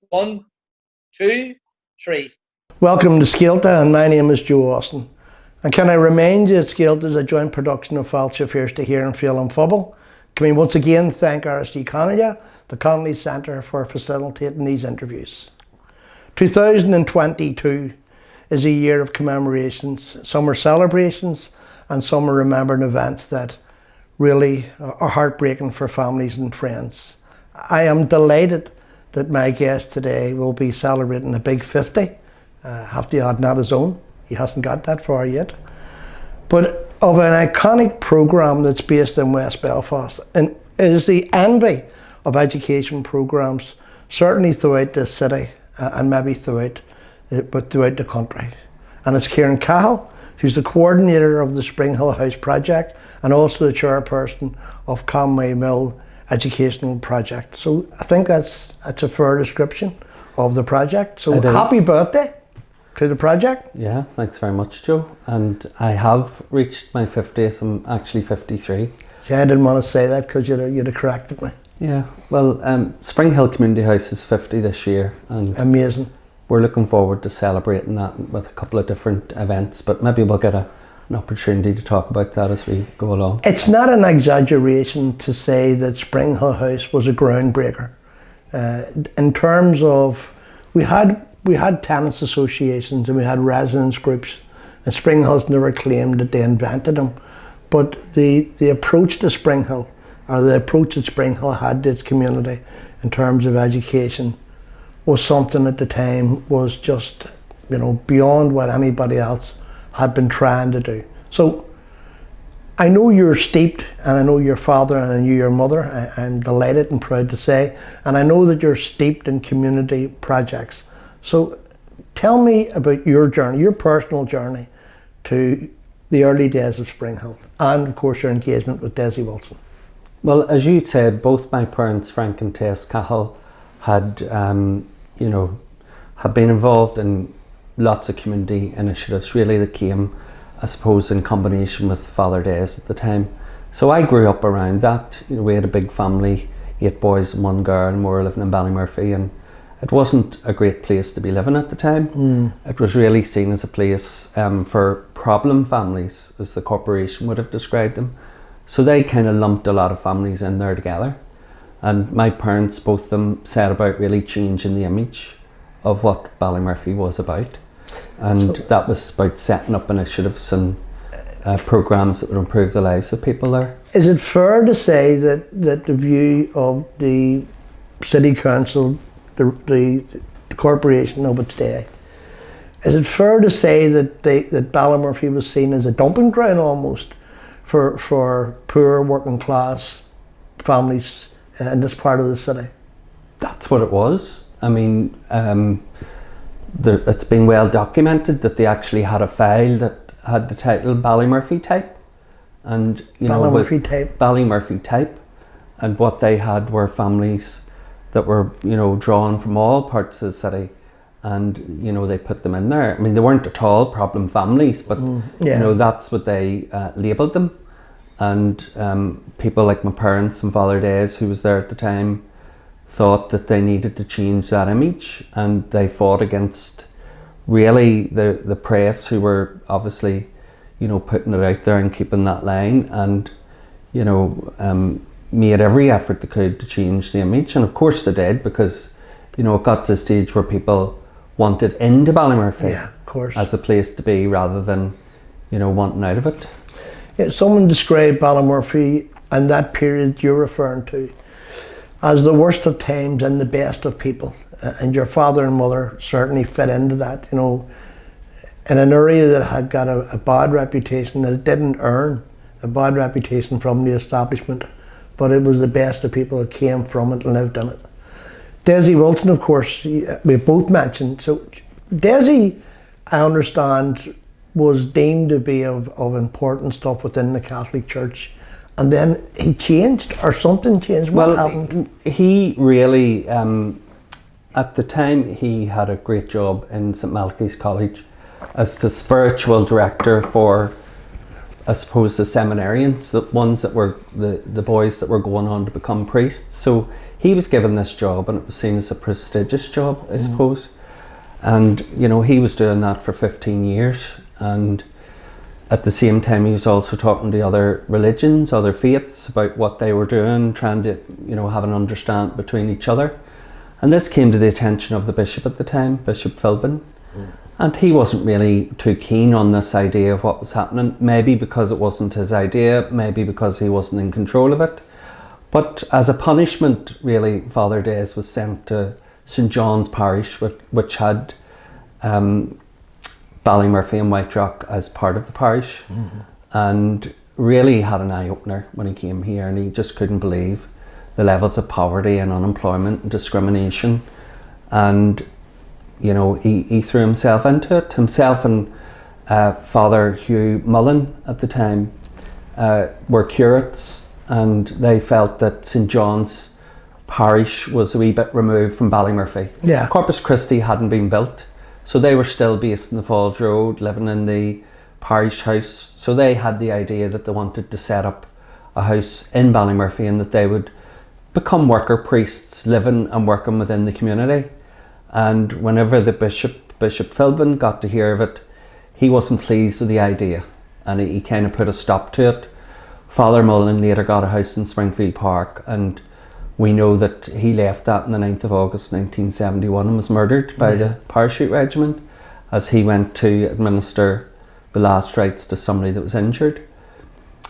One, two, three. Welcome to Scéalta, and my name is Joe Austin. And can I remind you that Scéalta is a joint production of Fáilte Fierce to Hear and Feel and Phobail. Can we once again thank RSG Canada, the Conway Centre, for facilitating these interviews. 2022 is a year of commemorations. Some are celebrations and some are remembering events that really are heartbreaking for families and friends. I am delighted that my guest today will be celebrating a big 50. Have to add not his own. He hasn't got that far yet. But of an iconic programme that's based in West Belfast, and it is the envy of education programmes, certainly throughout this city and maybe throughout the country. And it's Ciaran Cahill, who's the coordinator of the Springhill House project and also the chairperson of Conway Educational Project. So I think that's a fair description of the project. So happy birthday to the project. Yeah, thanks very much, Joe. And I have reached my 50th. I'm actually 53. See, I didn't want to say that because you'd have corrected me. Yeah, well, Springhill Community House is 50 this year. And amazing. We're looking forward to celebrating that with a couple of different events, but maybe we'll get an opportunity to talk about that as we go along. It's not an exaggeration to say that Springhill House was a groundbreaker. In terms of, we had tenants associations and we had residents groups, and Springhill's never claimed that they invented them, but the approach to Springhill, or the approach that Springhill had to its community in terms of education, was something at the time was just, beyond what anybody else had been trying to do. So I know you're steeped, and I know your father and I knew your mother, I'm delighted and proud to say, and I know that you're steeped in community projects. So tell me about your journey, your personal journey to the early days of Springhill, and of course your engagement with Desi Wilson. Well, as you said, both my parents, Frank and Tess Cahill, had been involved in lots of community initiatives, really, that came, I suppose, in combination with Father Des at the time. So I grew up around that. We had a big family, 8 boys and 1 girl, and we were living in Ballymurphy, and it wasn't a great place to be living at the time. It was really seen as a place for problem families, as the corporation would have described them. So they kind of lumped a lot of families in there together. And my parents, both of them, set about really changing the image of what Ballymurphy was about. And that was about setting up initiatives and programmes that would improve the lives of people there. Is it fair to say that the view of the City Council, the corporation of its day, is it fair to say that Ballymurphy was seen as a dumping ground almost for poor working class families in this part of the city? That's what it was. I mean, it's been well documented that they actually had a file that had the title Ballymurphy Type, and Ballymurphy Type, and what they had were families that were drawn from all parts of the city, and they put them in there. I mean, they weren't at all problem families, but that's what they labelled them. And people like my parents and Father Des, who was there at the time, thought that they needed to change that image, and they fought against really the press, who were obviously putting it out there and keeping that line, and made every effort they could to change the image. And of course they did, because it got to a stage where people wanted into Ballymurphy as a place to be, rather than wanting out of it. Yeah, someone described Ballymurphy and that period you're referring to as the worst of times and the best of people, and your father and mother certainly fit into that, in an area that had got a bad reputation, that it didn't earn a bad reputation from the establishment, but it was the best of people that came from it and lived in it. Desi Wilson, of course, we both mentioned. So Desi, I understand, was deemed to be of important stuff within the Catholic Church, and then he changed, or something changed. What happened? He really, at the time, he had a great job in St Malachy's College as the spiritual director for I suppose, the seminarians, the ones that were the boys that were going on to become priests. So he was given this job, and it was seen as a prestigious job, I suppose. And you know, he was doing that for 15 years, and at the same time he was also talking to other religions, other faiths, about what they were doing, trying to, you know, have an understanding between each other. And this came to the attention of the bishop at the time, Bishop Phobail. And he wasn't really too keen on this idea of what was happening, maybe because it wasn't his idea, maybe because he wasn't in control of it. But as a punishment, really, Father Des was sent to St John's Parish, which had Ballymurphy and White Rock as part of the parish, and really had an eye-opener when he came here, and he just couldn't believe the levels of poverty and unemployment and discrimination. And you know, he threw himself into it. Himself and Father Hugh Mullen at the time were curates, and they felt that St John's Parish was a wee bit removed from Ballymurphy. Yeah. Corpus Christi hadn't been built, so they were still based in the Falls Road, living in the parish house. So they had the idea that they wanted to set up a house in Ballymurphy, and that they would become worker priests living and working within the community. And whenever the Bishop Phobail got to hear of it, he wasn't pleased with the idea, and he kind of put a stop to it. Father Mullen later got a house in Springfield Park, and we know that he left that on the 9th of August 1971 and was murdered by the parachute regiment as he went to administer the last rites to somebody that was injured.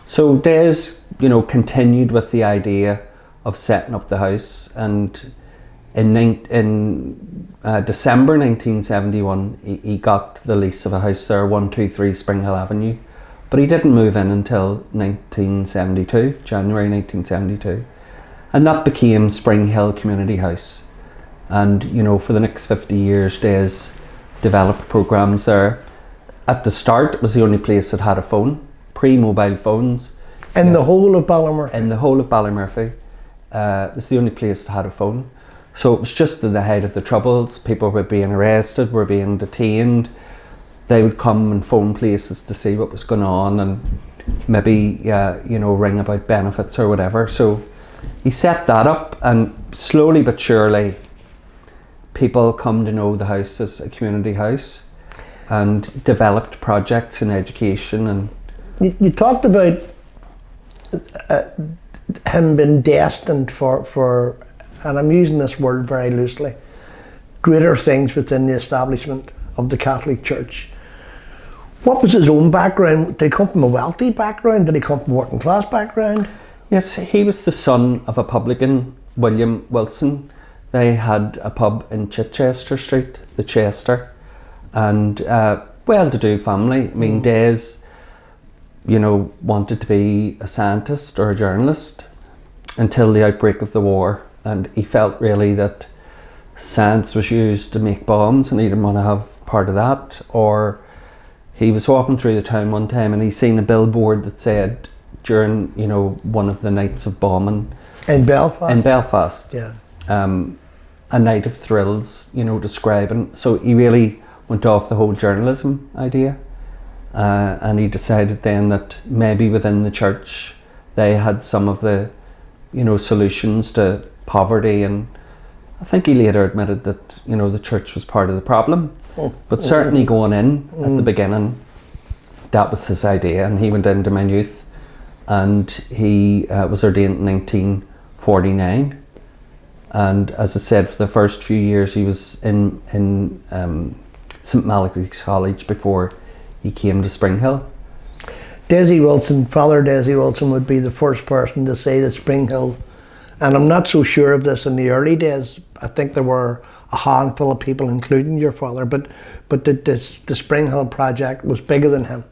So Des, you know, continued with the idea of setting up the house, and in December 1971, he got the lease of a house there, 123 Springhill Avenue, but he didn't move in until 1972, January 1972, and that became Springhill Community House. And you know, for the next 50 years, Des developed programs there. At the start, it was the only place that had a phone, pre-mobile phones. In the whole of Ballymurphy? In the whole of Ballymurphy. It was the only place that had a phone. So it was just in the height of the Troubles. People were being arrested, were being detained. They would come and phone places to see what was going on, and maybe you know, ring about benefits or whatever. So he set that up, and slowly but surely people come to know the house as a community house, and developed projects in education. And you talked about him being destined for, and I'm using this word very loosely, greater things within the establishment of the Catholic Church. What was his own background? Did he come from a wealthy background? Did he come from a working class background? Yes, he was the son of a publican, William Wilson. They had a pub in Chichester Street, the Chester, and well-to-do family. I mean, Des, you know, wanted to be a scientist or a journalist until the outbreak of the war, and he felt really that science was used to make bombs, and he didn't want to have part of that. Or he was walking through the town one time, and he seen a billboard that said, during, you know, one of the nights of bombing in Belfast, yeah, a night of thrills, you know, describing. So he really went off the whole journalism idea, and he decided then that maybe within the church they had some of the, you know, solutions to poverty. And I think he later admitted that, you know, the church was part of the problem, but certainly going in at the beginning, that was his idea. And he went into Maynooth, and he was ordained in 1949. And as I said, for the first few years he was in St Malachy's College before he came to Springhill. Desi Wilson, Father Desi Wilson, would be the first person to say that Springhill, and I'm not so sure of this in the early days, I think there were a handful of people, including your father, but the Springhill project was bigger than him.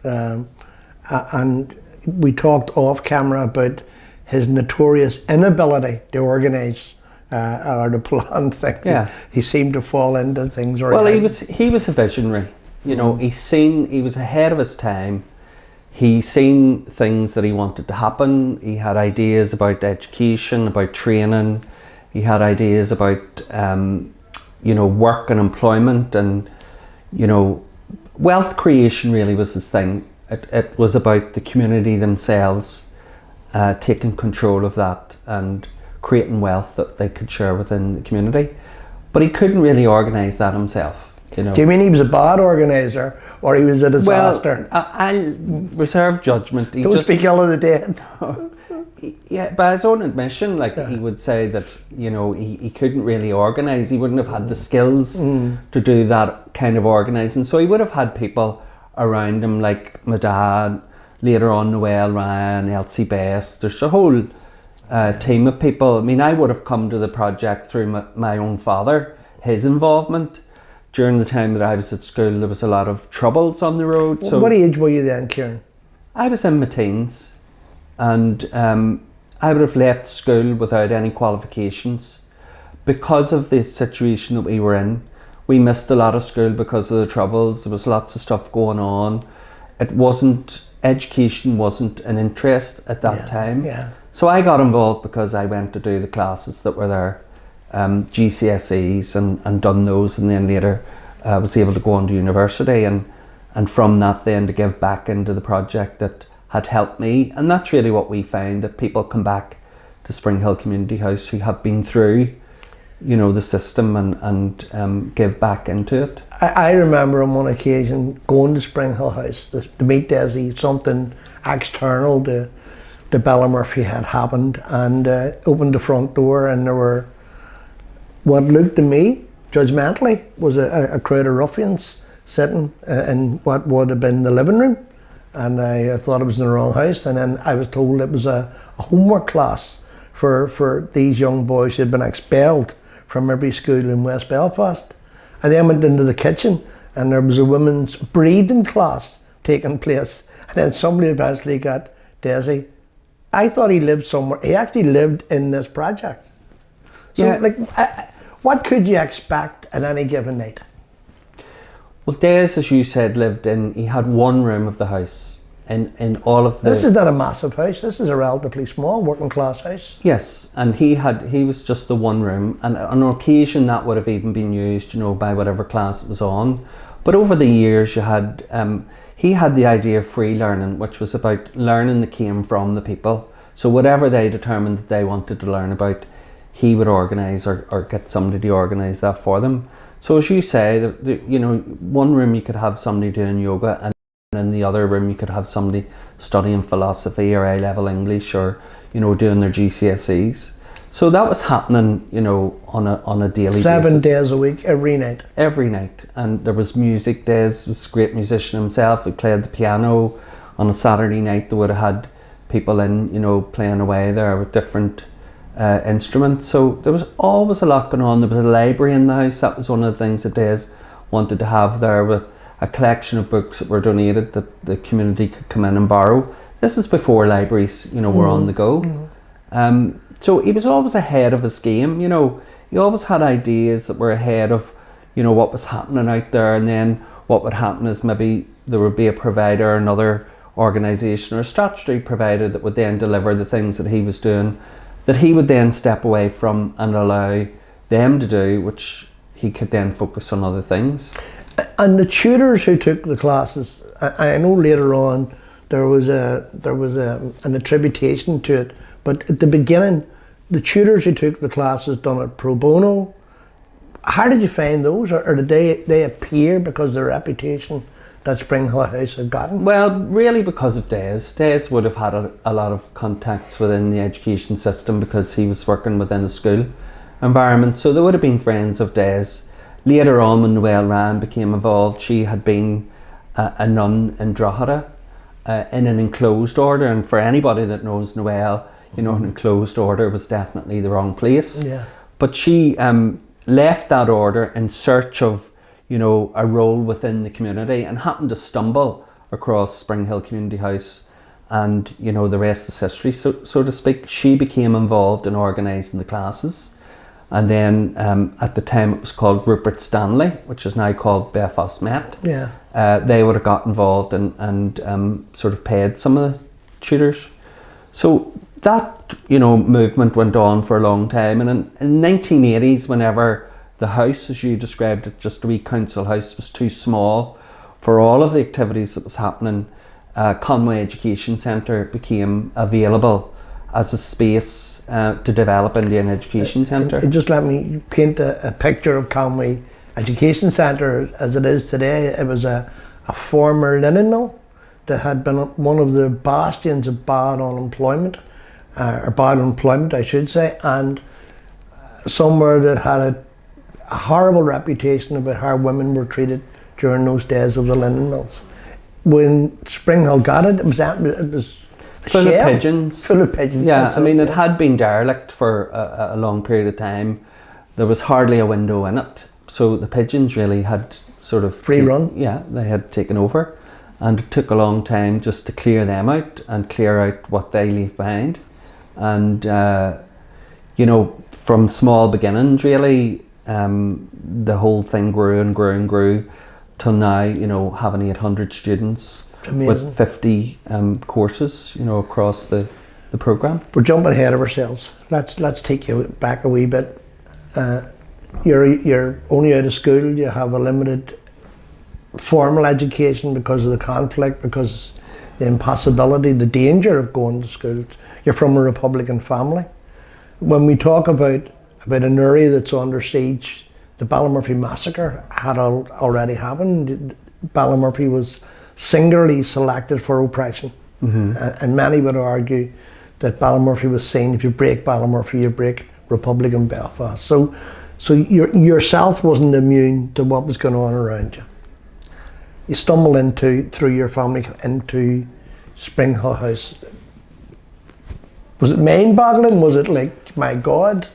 And we talked off camera about his notorious inability to organise or to plan things. Yeah. He seemed to fall into things. Well, he was a visionary. You know, he was ahead of his time. He seen things that he wanted to happen. He had ideas about education, about training. He had ideas about, you know, work and employment, and, you know, wealth creation really was his thing. it was about the community themselves taking control of that and creating wealth that they could share within the community. But he couldn't really organise that himself. You know. Do you mean he was a bad organiser, or he was a disaster? Well, I'll reserve judgment. Don't speak ill of the dead. Yeah, by his own admission, he would say that, you know, he couldn't really organise. He wouldn't have had the skills to do that kind of organising. So he would have had people around him, like my dad, later on Noel Ryan, Elsie Best. There's a whole team of people. I mean, I would have come to the project through my own father, his involvement. During the time that I was at school, there was a lot of troubles on the road. So what age were you then, Ciaran? I was in my teens. And I would have left school without any qualifications because of the situation that we were in. We missed a lot of school because of the troubles. There was lots of stuff going on. Education wasn't an interest at that time. Yeah. So I got involved because I went to do the classes that were there, GCSEs, and done those, and then later was able to go on to university, and from that then to give back into the project that had helped me. And that's really what we found, that people come back to Springhill Community House who have been through, you know, the system and give back into it. I remember on one occasion going to Springhill House to meet Desi. Something external to Ballymurphy had happened, and opened the front door, and there were what looked to me judgmentally was a crowd of ruffians sitting in what would have been the living room. And I thought it was in the wrong house, and then I was told it was a homework class for these young boys who had been expelled from every school in West Belfast. And then went into the kitchen, and there was a women's breathing class taking place. And then somebody eventually got Desi. I thought he lived somewhere. He actually lived in this project. So, yeah. What could you expect at any given night? Well, Des, as you said, he had one room of the house in all of the... This is not a massive house, this is a relatively small working class house. Yes, and he was just the one room, and on occasion that would have even been used, you know, by whatever class it was on. But over the years he had the idea of free learning, which was about learning that came from the people. So whatever they determined that they wanted to learn about, he would organise or get somebody to organise that for them. So as you say, you know, one room you could have somebody doing yoga, and in the other room you could have somebody studying philosophy or A-level English, or, you know, doing their GCSEs. So that was happening, you know, on a daily basis. 7 days a week, every night. Every night. And there was music. Des was a great musician himself. He played the piano. On a Saturday night they would have had people in, you know, playing away there with different instruments. So there was always a lot going on. There was a library in the house. That was one of the things that Des wanted to have there, with a collection of books that were donated that the community could come in and borrow. This is before libraries, you know, were on the go. So he was always ahead of his game, you know. He always had ideas that were ahead of, you know, what was happening out there. And then what would happen is maybe there would be a provider, another organisation or a statutory provider that would then deliver the things that he was doing, that he would then step away from and allow them to do, which he could then focus on other things. And the tutors who took the classes, I know later on there was an attribution to it, but at the beginning, the tutors who took the classes done it pro bono. How did you find those, or did they appear because of the reputation that Springhill House had gotten? Well, really because of Des. Des would have had a lot of contacts within the education system because he was working within a school environment. So they would have been friends of Des. Later on, when Noel Ryan became involved, she had been a nun in Drogheda in an enclosed order. And for anybody that knows Noel, you know, an enclosed order was definitely the wrong place. Yeah. But she left that order in search of, you know, a role within the community, and happened to stumble across Springhill Community House, and, you know, the rest is history, so to speak. She became involved in organising the classes, and then at the time it was called Rupert Stanley, which is now called Belfast Met. Yeah. They would have got involved and sort of paid some of the tutors. So that, you know, movement went on for a long time, and in 1980s, whenever the house, as you described it, just a wee council house, was too small for all of the activities that was happening, Conway Education Centre became available as a space to develop into an education centre. Just let me paint a picture of Conway Education Centre as it is today. It was a former linen mill that had been one of the bastions of bad employment I should say, and somewhere that had a horrible reputation about how women were treated during those days of the linen mills. When Springhill got it, it was full of pigeons. Full of pigeons. Yeah, I mean, it had been derelict for a long period of time. There was hardly a window in it, so the pigeons really had sort of free run. Yeah, they had taken over, and it took a long time just to clear them out and clear out what they leave behind. And you know, from small beginnings, really, the whole thing grew and grew and grew till now. You know, having 800 students with 50 courses, you know, across the programme. We're jumping ahead of ourselves. Let's take you back a wee bit. You're only out of school. You have a limited formal education because of the conflict, because the impossibility, the danger of going to school. You're from a Republican family. When we talk about an area that's under siege, the Ballymurphy massacre had already happened. Ballymurphy was singularly selected for oppression. Mm-hmm. And many would argue that Ballymurphy was seen, if you break Ballymurphy, you break Republican Belfast. So yourself wasn't immune to what was going on around you. You stumbled through your family into Springhill House. Was it mind-boggling? Was it like, my God?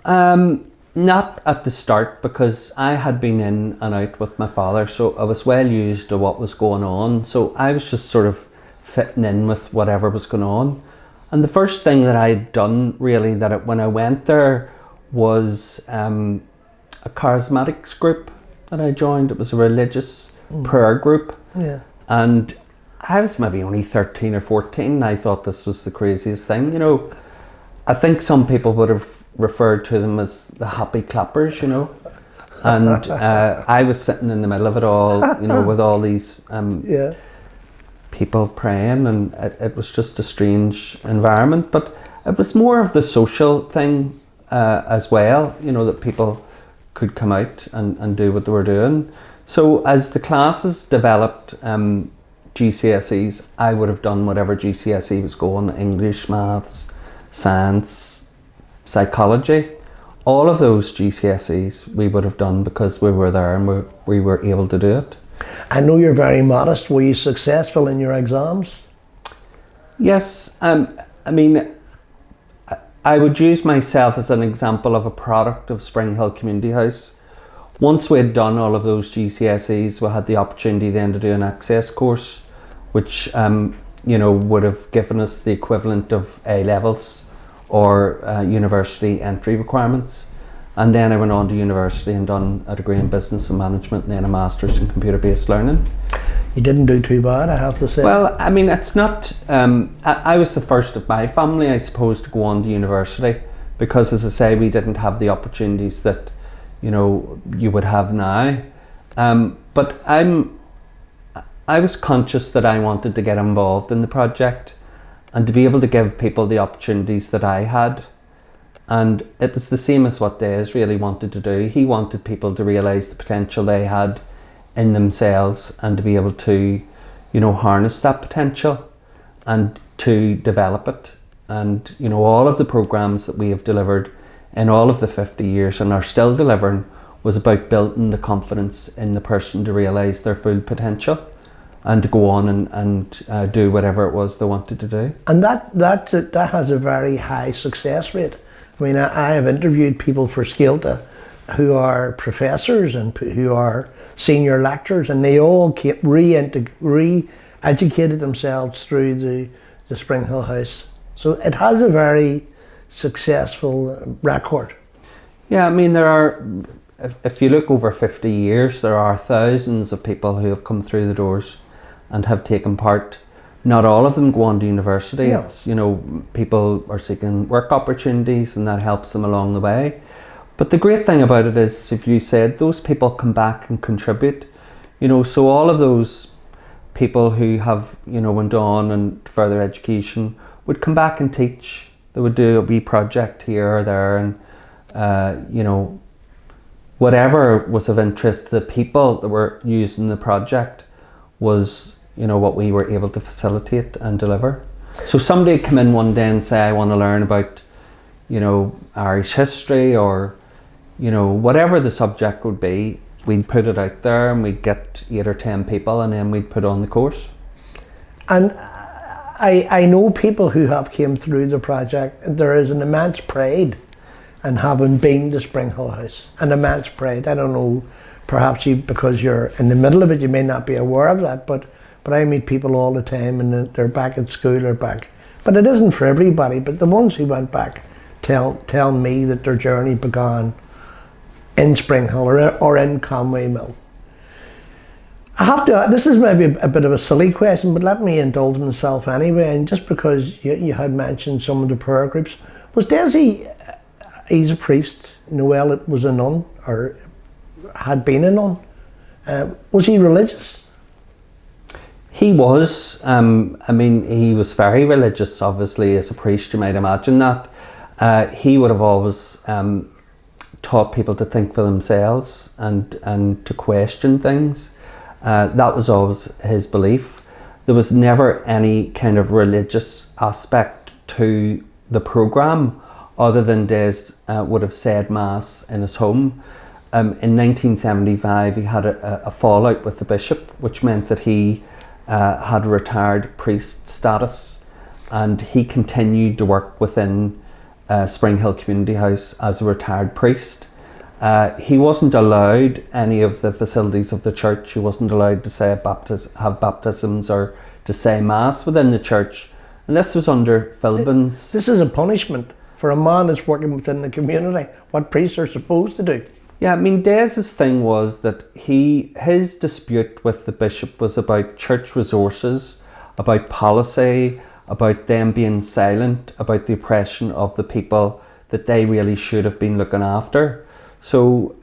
Not at the start, because I had been in and out with my father, so I was well used to what was going on. So I was just sort of fitting in with whatever was going on. And the first thing that I'd done, really, when I went there, was a charismatics group that I joined. It was a religious prayer group. Yeah. And I was maybe only 13 or 14, and I thought this was the craziest thing. You know, I think some people would have referred to them as the happy clappers, you know. And I was sitting in the middle of it all, you know, with all these people praying, and it was just a strange environment. But it was more of the social thing as well, you know, that people could come out and do what they were doing. So as the classes developed, GCSEs, I would have done whatever GCSE was going, English, maths, science, psychology. All of those GCSEs we would have done because we were there and we were able to do it. I know you're very modest. Were you successful in your exams? Yes. I mean, I would use myself as an example of a product of Springhill Community House. Once we had done all of those GCSEs, we had the opportunity then to do an access course, which you know, would have given us the equivalent of A-levels or university entry requirements. And then I went on to university and done a degree in business and management, and then a master's in computer-based learning. You didn't do too bad, I have to say. Well, I mean, it's not, I was the first of my family, I suppose, to go on to university, because, as I say, we didn't have the opportunities that, you know, you would have now. But I was conscious that I wanted to get involved in the project and to be able to give people the opportunities that I had. And it was the same as what Des really wanted to do. He wanted people to realise the potential they had in themselves and to be able to, you know, harness that potential and to develop it. And, you know, all of the programmes that we have delivered in all of the 50 years and are still delivering was about building the confidence in the person to realise their full potential and to go on and do whatever it was they wanted to do. And that has a very high success rate. I mean, I have interviewed people for Scéalta who are professors and who are senior lecturers, and they all re-educated themselves through the Springhill House. So it has a very successful record. Yeah, I mean, there are, if you look over 50 years, there are thousands of people who have come through the doors and have taken part. Not all of them go on to university. Yeah. It's, you know, people are seeking work opportunities and that helps them along the way. But the great thing about it is, if you said, those people come back and contribute, you know, so all of those people who have, went on and further education would come back and teach. They would do a wee project here or there, and whatever was of interest to the people that were using the project was, what we were able to facilitate and deliver. So somebody would come in one day and say, I want to learn about, Irish history, or, whatever the subject would be. We'd put it out there and we'd get 8 or 10 people, and then we'd put on the course. And I know people who have came through the project. There is an immense pride in having been to Springhill House. An immense pride. I don't know, perhaps because you're in the middle of it, you may not be aware of that, but I meet people all the time, and they're back at school or back. But it isn't for everybody, but the ones who went back tell me that their journey began in Springhill or in Conway Mill. I have to, this is maybe a bit of a silly question, but let me indulge myself anyway, and just because you had mentioned some of the prayer groups, was Desi, he's a priest, Noel was a nun, or had been a nun, was he religious? He was, he was very religious, obviously, as a priest, you might imagine that. He would have always taught people to think for themselves and to question things. That was always his belief. There was never any kind of religious aspect to the programme, other than Des would have said Mass in his home. In 1975 he had a fallout with the bishop, which meant that he had retired priest status, and he continued to work within Springhill Community House as a retired priest. He wasn't allowed any of the facilities of the church. He wasn't allowed to say have baptisms or to say Mass within the church, and this was under Philbin's. This is a punishment for a man that's working within the community, what priests are supposed to do. Yeah, Des's thing was that his dispute with the bishop was about church resources, about policy, about them being silent, about the oppression of the people that they really should have been looking after. So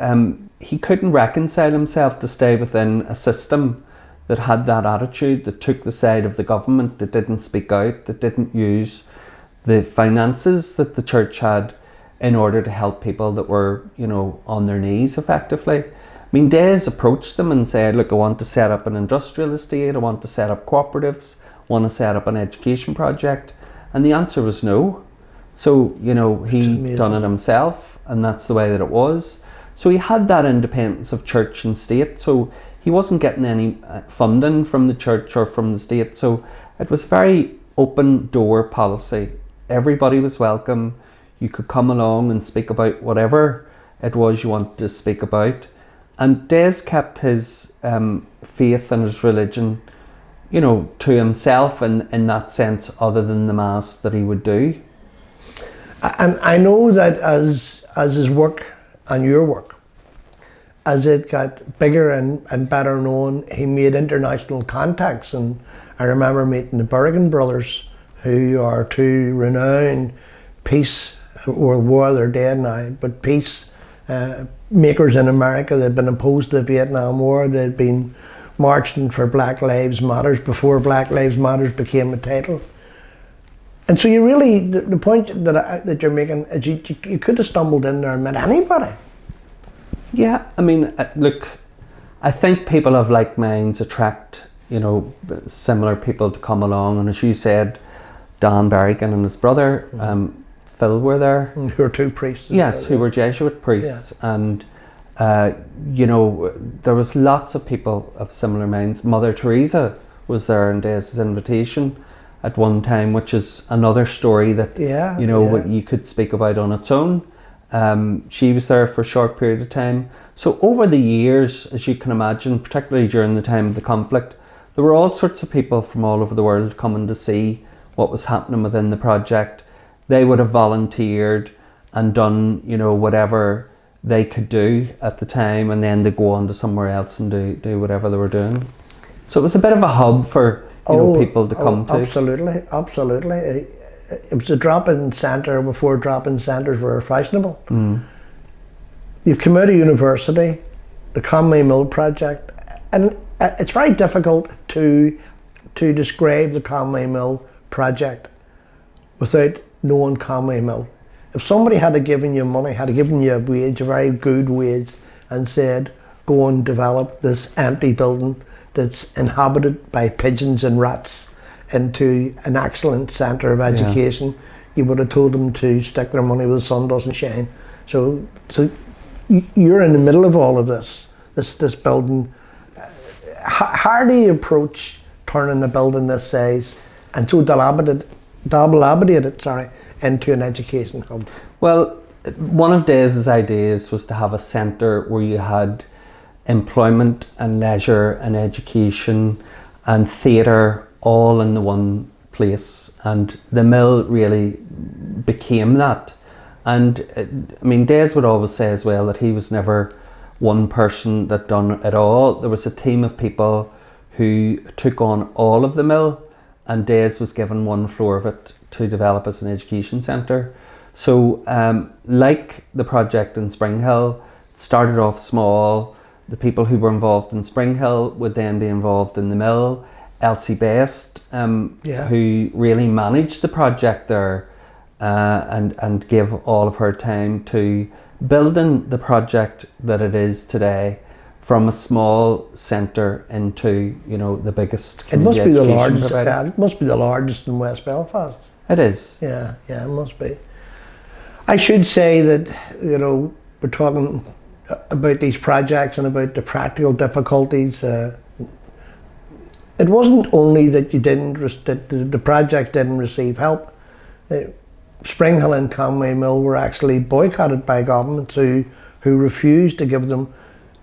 he couldn't reconcile himself to stay within a system that had that attitude, that took the side of the government, that didn't speak out, that didn't use the finances that the church had in order to help people that were, on their knees effectively. Des approached them and said, look, I want to set up an industrial estate, I want to set up cooperatives, I want to set up an education project. And the answer was no. So, he done it himself, and that's the way that it was. So he had that independence of church and state. So he wasn't getting any funding from the church or from the state. So it was very open door policy. Everybody was welcome. You could come along and speak about whatever it was you wanted to speak about. And Des kept his faith and his religion, to himself in that sense, other than the Mass that he would do. And I know that as his work and your work, as it got bigger and better known, he made international contacts. And I remember meeting the Berrigan brothers, who are two renowned peace, World War, they're dead now, but peace makers in America. They'd been opposed to the Vietnam War. They'd been marching for Black Lives Matters before Black Lives Matters became a title. And so you really, the point that you're making is you could have stumbled in there and met anybody. Yeah, look, I think people of like minds attract, similar people to come along. And as you said, Dan Berrigan and his brother, Phil, were there. Who were two priests. Yes, who were Jesuit priests. Yeah. And, there was lots of people of similar minds. Mother Teresa was there in Des's invitation at one time, which is another story that, you could speak about on its own. She was there for a short period of time. So over the years, as you can imagine, particularly during the time of the conflict, there were all sorts of people from all over the world coming to see what was happening within the project. They would have volunteered and done, whatever they could do at the time, and then they go on to somewhere else and do whatever they were doing. So it was a bit of a hub for people to come to. Absolutely. It was a drop-in centre before drop-in centres were fashionable. You've come out of university, the Conway Mill project, and it's very difficult to describe the Conway Mill project without knowing Conway Mill. If somebody had given you money, had given you a wage, a very good wage, and said, go and develop this empty building that's inhabited by pigeons and rats into an excellent centre of education, you would have told them to stick their money where the sun doesn't shine. So you're in the middle of all of this building. How do you approach turning the building this size and so dilapidated, into an education hub? Well, one of Desi's ideas was to have a centre where you had employment and leisure and education and theatre all in the one place, and the mill really became that. And I mean, Des would always say as well that he was never one person that done it all. There was a team of people who took on all of the mill, and Des was given one floor of it to develop as an education centre. So like the project in Springhill, it started off small. The people who were involved in Springhill would then be involved in the mill. Elsie Best, who really managed the project there and gave all of her time to building the project that it is today, from a small centre into, you know, the biggest community education provider. It must be the largest in West Belfast. It is. Yeah, it must be. I should say that, you know, we're talking about these projects and about the practical difficulties. It wasn't only that the project didn't receive help. Springhill and Conway Mill were actually boycotted by governments who refused to give them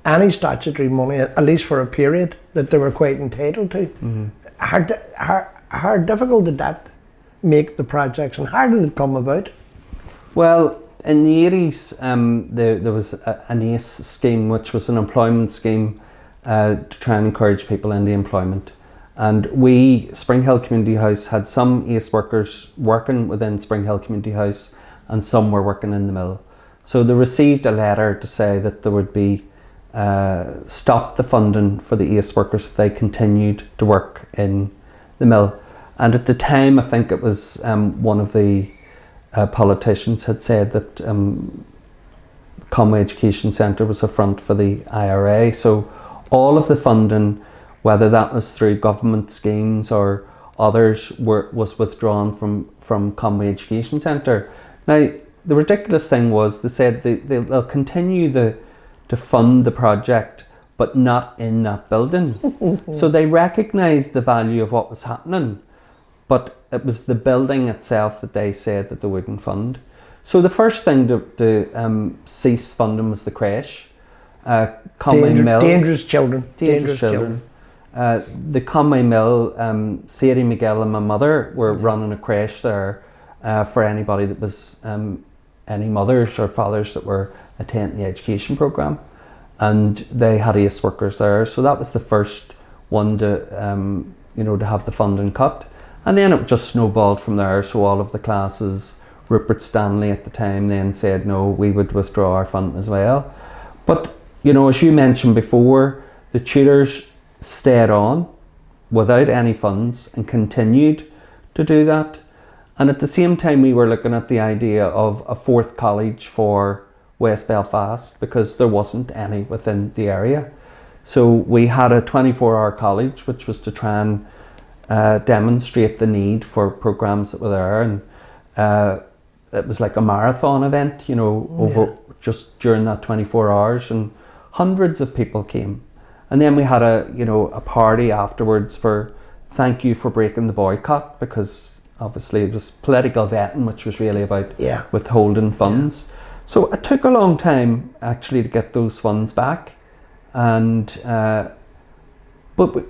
any statutory money, at least for a period that they were quite entitled to. Mm-hmm. How difficult did that make the projects, and how did it come about? Well, in the 80s, there was an ACE scheme, which was an employment scheme to try and encourage people into employment. And we, Springhill Community House, had some ACE workers working within Springhill Community House, and some were working in the mill. So they received a letter to say that there would be stop the funding for the ACE workers if they continued to work in the mill. And at the time, I think it was one of the politicians had said that Conway Education Centre was a front for the IRA. So all of the funding, whether that was through government schemes or others, was withdrawn from Conway Education Centre. Now, the ridiculous thing was they said they'll continue to fund the project, but not in that building. So they recognised the value of what was happening, but it was the building itself that they said that they wouldn't fund. So the first thing to cease funding was the creche. Conway Mill. Dangerous children. The Conway Mill, Sadie McGill and my mother were running a creche there for anybody that was any mothers or fathers that were attending the education programme, and they had ACE workers there. So that was the first one to to have the funding cut, and then it just snowballed from there. So all of the classes, Rupert Stanley at the time then said no, we would withdraw our funding as well. But as you mentioned before, the tutors stayed on without any funds and continued to do that. And at the same time, we were looking at the idea of a fourth college for West Belfast, because there wasn't any within the area. So we had a 24-hour college, which was to try and demonstrate the need for programs that were there. And it was like a marathon event, over just during that 24 hours, and hundreds of people came. And then we had a party afterwards for thank you for breaking the boycott, because obviously it was political vetting, which was really about withholding funds. Yeah. So it took a long time actually to get those funds back. And but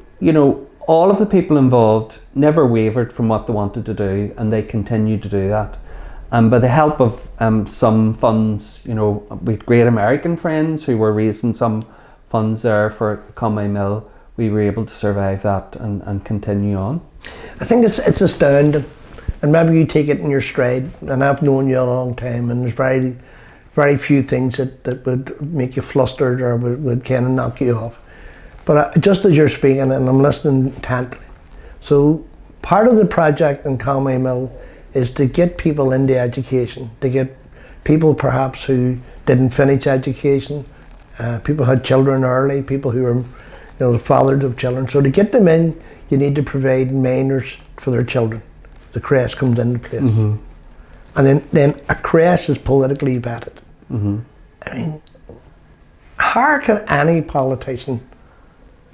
all of the people involved never wavered from what they wanted to do, and they continued to do that. And by the help of some funds, we had great American friends who were raising some funds there for Conway Mill, we were able to survive that and continue on. I think it's astounding, and maybe you take it in your stride, and I've known you a long time, and there's very, very few things that would make you flustered or would kind of knock you off. But just as you're speaking, and I'm listening intently, so part of the project in Conway Mill is to get people into education, to get people perhaps who didn't finish education, people who had children early, people who were the fathers of children. So to get them in, you need to provide minors for their children. The creche comes into place. Mm-hmm. And then a creche is politically vetted. Mm-hmm. I mean, how can any politician,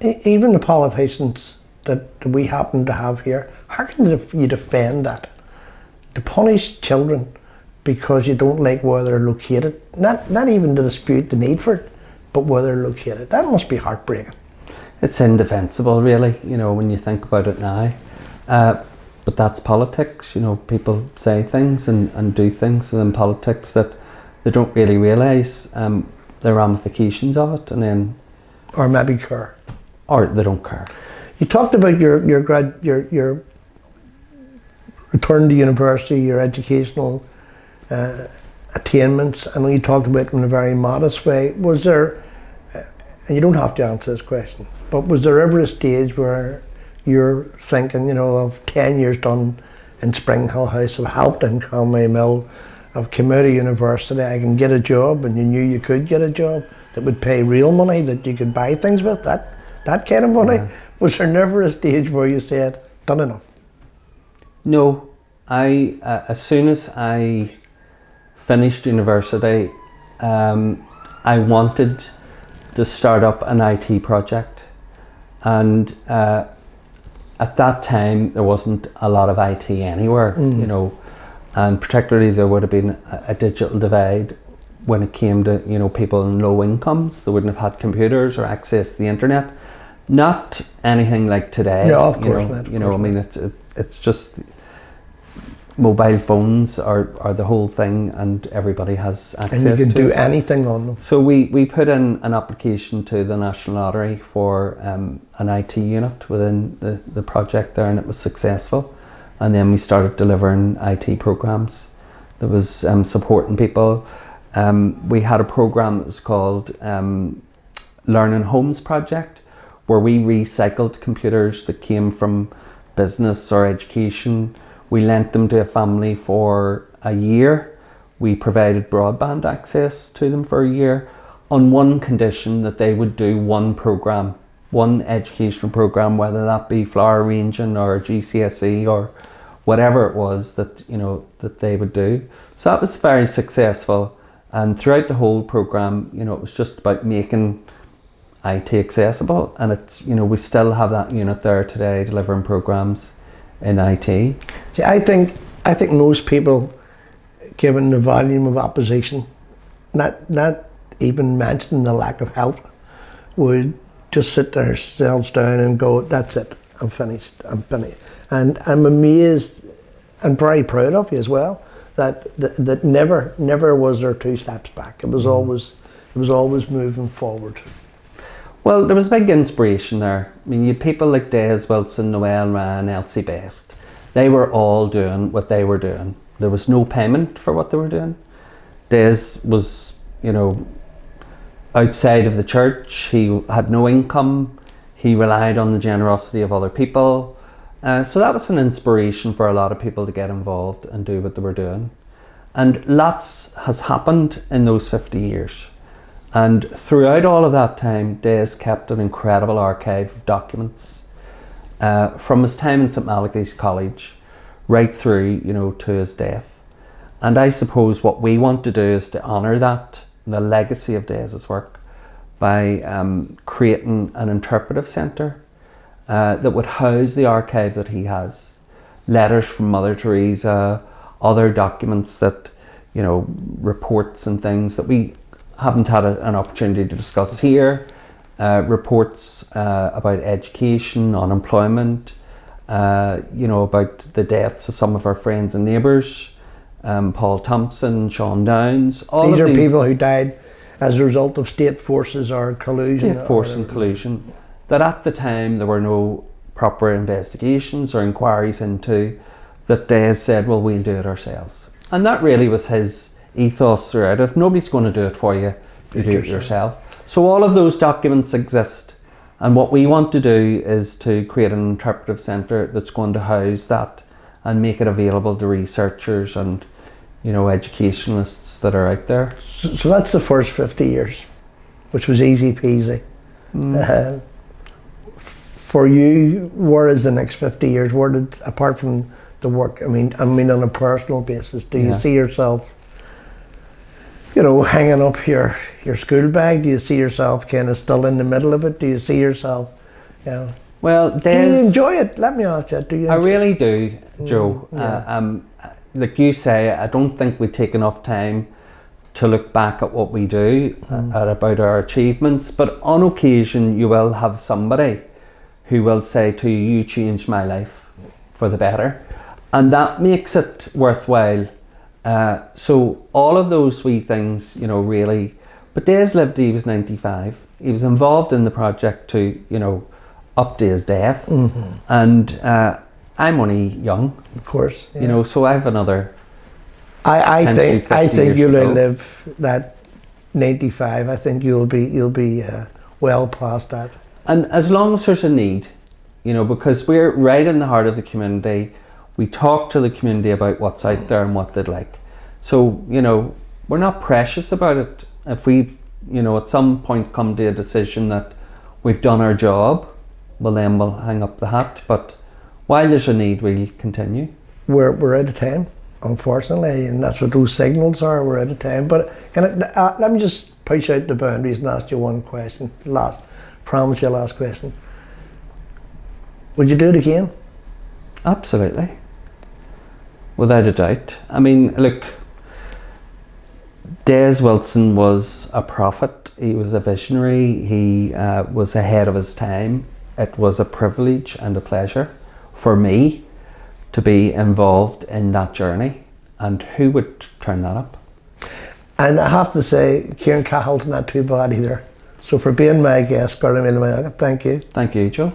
even the politicians that we happen to have here, how can you defend that? To punish children because you don't like where they're located, not even to dispute the need for it, but where they're located. That must be heartbreaking. It's indefensible, really, when you think about it now. But that's politics, people say things and do things within politics that they don't really realise the ramifications of it, and then... Or maybe care. Or they don't care. You talked about your return to university, your educational attainments. I know you talked about it in a very modest way. Was there, and you don't have to answer this question, but was there ever a stage where you're thinking, of 10 years done in Springhill House, of helped in Conway Mill, of community university, I can get a job, and you knew you could get a job that would pay real money, that you could buy things with, that kind of money? Yeah. Was there never a stage where you said, done enough? No. As soon as I finished university, I wanted to start up an IT project, and at that time there wasn't a lot of IT anywhere, and particularly there would have been a digital divide when it came to people in low incomes. They wouldn't have had computers or access to the internet. Not anything like today. Yeah, of course not. I mean, it's just mobile phones are the whole thing, and everybody has access to it. And you can do anything on them. So we put in an application to the National Lottery for an IT unit within the project there, and it was successful. And then we started delivering IT programs that was supporting people. We had a program that was called Learning Homes Project, where we recycled computers that came from business or education. We lent them to a family for a year. We provided broadband access to them for a year on one condition, that they would do one program, one educational program, whether that be flower arranging or GCSE or whatever it was that that they would do. So that was very successful, and throughout the whole program, it was just about making IT accessible, and it's we still have that unit there today delivering programs in IT. See, I think most people, given the volume of opposition, not even mentioning the lack of help, would just sit themselves down and go, that's it, I'm finished. And I'm amazed and very proud of you as well that never was there two steps back. It was always moving forward. Well, there was a big inspiration there. I mean, you had people like Des Wilson, Noel Ryan, Elsie Best. They were all doing what they were doing. There was no payment for what they were doing. Des was, outside of the church. He had no income. He relied on the generosity of other people. So that was an inspiration for a lot of people to get involved and do what they were doing. And lots has happened in those 50 years. And throughout all of that time, Des kept an incredible archive of documents from his time in St Malachy's College right through, to his death. And I suppose what we want to do is to honour that, the legacy of Des's work, by creating an interpretive centre that would house the archive that he has. Letters from Mother Teresa, other documents that, reports and things that we haven't had an opportunity to discuss here, reports about education, unemployment, about the deaths of some of our friends and neighbours, Paul Thompson, Sean Downs. These are people who died as a result of state forces or collusion. State force and collusion. That at the time there were no proper investigations or inquiries into, that Des said, well, we'll do it ourselves. And that really was his ethos throughout. If nobody's going to do it for you, you do it yourself. So all of those documents exist, And what we want to do is to create an interpretive centre that's going to house that and make it available to researchers and, you know, educationalists that are out there. So that's the first 50 years, which was easy peasy. For you, where is the next 50 years? Where did, apart from the work, I mean on a personal basis, do you see yourself, you know, hanging up your school bag? Do you see yourself kind of still in the middle of it? Do you see yourself, you know? Well, do you enjoy it? Let me ask you, do you? I really do, Joe. Like you say, I don't think we take enough time to look back at what we do, about our achievements, but on occasion you will have somebody who will say to you, you changed my life for the better, and that makes it worthwhile. So all of those wee things, you know, really. But Des lived, he was 95. He was involved in the project to, you know, up to his death. And I'm only young. Of course. You know, so I have another I think you'll to go. live that 95. I think you'll be well past that. And as long as there's a need, you know, because we're right in the heart of the community, we talk to the community about what's out there and what they'd like. So, you know, we're not precious about it. If we've, you know, at some point come to a decision that we've done our job, well then we'll hang up the hat. But while there's a need, we'll continue. We're out of time, unfortunately, and that's what those signals are. We're out of time. But let me just push out the boundaries and ask you one question. Promise you last question. Would you do it again? Absolutely. Without a doubt. I mean, look, Des Wilson was a prophet. He was a visionary. He was ahead of his time. It was a privilege and a pleasure for me to be involved in that journey. And who would turn that up? And I have to say, Ciaran Cahill's not too bad either. So for being my guest, thank you. Thank you, Joe.